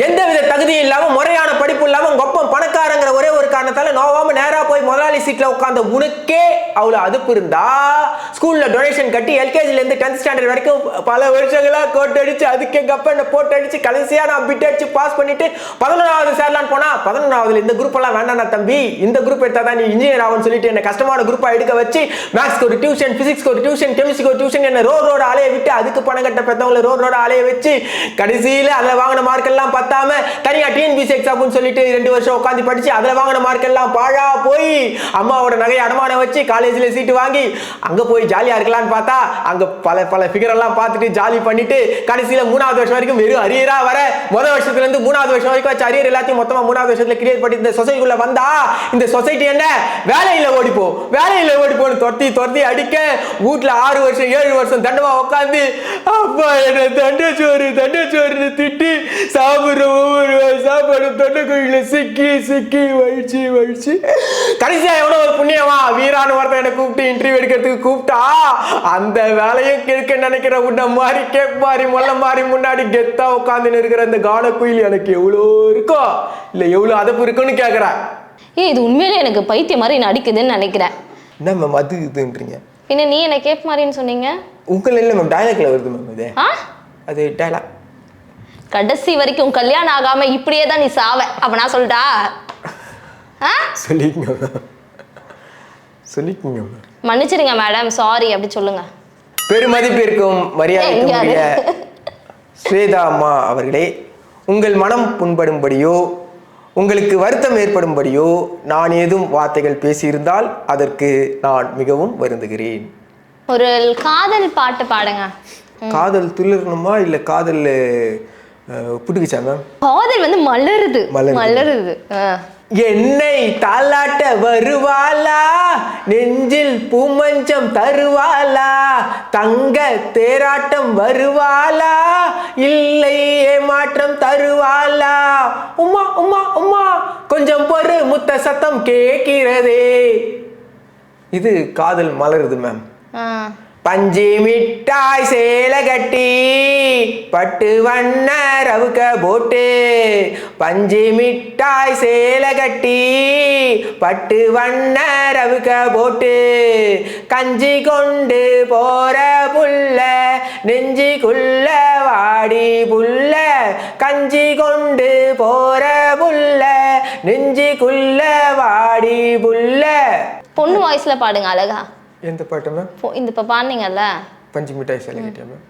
எந்தவித தகுதியும் இல்லாம முறையான படிப்பு இல்லாம கொப்பம் பணக்காரங்கிற ஒரே ஒரு காரணத்தால நோவாம நேரா போய் முதலாளி சீட்ல உட்கார்ந்த உனக்கே அவ்வளவு அதுப்பு இருந்தா ஸ்கூல்ல டொனேஷன் கட்டி எல்கேஜில இருந்து 10th ஸ்டாண்டர்ட் வரைக்கும் பல வருஷங்களா கோட் அடிச்சு அதுக்கே கப்ப போட்டு அடிச்சு கடைசியா நான் பிட் அடிச்சு பாஸ் பண்ணிட்டு 11வது சேரலான்னு போனா 11வதுல இந்த குரூப் எல்லாம் வேண்டாம் தம்பி, இந்த குரூப் எடுத்தாதான் நீ இன்ஜினியர் ஆகும்னு சொல்லிட்டு என்ன கஷ்டமான குரூப்பா எடுக்க வச்சு மேத்ஸ்க்கு ஒரு டியூஷன், பிசிக்ஸ்க்கு ஒரு டியூஷன், கெமிஸ்ட்ரிக்கு ஒரு டியூஷன், என்ன ரோட அலைய விட்டு அதுக்கு பணம் கட்ட பெற்றவங்களை ரோட அலைய வச்சு கடைசியில அதுல வாங்கின மார்க் எல்லாம் பத்தாம தனியா டிஎன்பிசி எக்ஸாம்னு சொல்லிட்டு 2 வருஷம் உட்காந்து படிச்சு அதுல வாங்கின மார்க் எல்லாம் பாழா போய் அம்மாவோட நகையை அடமானம் வச்சு காலேஜ்ல சீட்டு வாங்கி அங்க போய் ஜாலியா இருக்கலாம்னு பார்த்தா அங்க பல ஃபிகர் எல்லாம் பார்த்துட்டு ஜாலி பண்ணிட்டு கடைசியில 3வது வருஷம் வரைக்கும் வெறும் அரியரா வர முதல் வருஷத்துல இருந்து 3வது வருஷம் வரைக்கும் வச்சு அரியர் எல்லாத்தையும் மொத்தமா 3வது வருஷத்துல கிளியர் பண்ணி இந்த சொசைட்டிக்குள்ள வந்தா இந்த சொசைட்டி என்ன வேலையில ஓடிப்போன்னு தொத்தி அடிக்க வீட்டுல 6 வருஷம் 7 வருஷம் தண்டமா உட்காந்து அப்பா என்ன தண்டச்சோறு திட்டி சாப்பிடுற ஒவ்வொரு சாப்பாடு தொண்டைக்குழியில சிக்கி வழிச்சு கடைசியா எவ்வளவு ஒரு புண்ணியமா வீரான வார்த்தை என்னை கூப்பிட்டு இன்டர்வியூ எடுக்கிறதுக்கு கூப்பிட்டா அந்த வேலையும் கேட்க நினைக்கிற உன்ன மாதிரி கேப் மாதிரி மொல்ல மாதிரி முன்னாடி கெத்தா உட்காந்து இருக்கிற அந்த கான குயில் எனக்கு எவ்வளோ இருக்கோ இல்ல எவ்வளவு அதப்பு இருக்குன்னு கேக்குறேன். இது உண்மையிலே எனக்கு பைத்தியம் மாதிரி நடிக்குதுன்னு நினைக்கிறேன். என்ன மேம் அது இதுன்றீங்க? பின்ன நீ என்ன கேப் மாதிரின்னு சொன்னீங்க? உங்களை இல்லை மேம், டைலாக்ல வருது மேம். இது அது டைலாக். கடைசி வரைக்கும் கல்யாணம் ஆகாம இப்படியே தான் நீ சாவ. அப்ப நான் சொல்லட்டா? சொல்லிக்கங்க. மன்னிச்சிடுங்க மேடம், சாரி அப்படி சொல்லுங்க. பெருமதிப்பிற்கும் மரியாதைக்குரிய ஸ்வேதா அம்மா அவர்களே, உங்கள் மனம் புண்படும்படியோ உங்களுக்கு வருத்தம் ஏற்படும்படியோ நான் ஏதும் வார்த்தைகள் பேசியிருந்தால் அதற்கு நான் மிகவும் வருந்துகிறேன். ஒரு காதல் பாட்டு பாடுங்க. காதல் துளிரணுமா இல்ல காதல் புட்டுக்குச்சா மேம்? காதல் வந்து மலருது. என்னை தாலாட்ட வருவாளா, நெஞ்சில் பூமஞ்சம் தருவாளா, தங்க தேராட்டம் வருவாளா, இல்லை ஏமாற்றம் தருவாளா, உம்மா உம்மா உம்மா கொஞ்சம் பொறு முத்த சத்தம் கேட்கிறதே. இது காதல் மலருது மேம். பஞ்சு மிட்டாய் சேலை கட்டி பட்டு வண்ண ரவுக்க போட்டு, பஞ்சு மிட்டாய் சேலை கட்டி பட்டு வண்ண ரவுக்க போட்டு, கஞ்சி கொண்டு போற புள்ள நெஞ்சிக்குள்ள வாடி புள்ள, கஞ்சி கொண்டு போற புள்ள நெஞ்சிக்குள்ள வாடி புள்ள. பொண்ணு வாய்ஸ்ல பாடுங்க அழகா. எந்த பாட்டு மேம்? இந்த இப்ப பாடுனீங்கல்ல, பஞ்சு மிட்டாய் சேலை கட்டியா மேம்?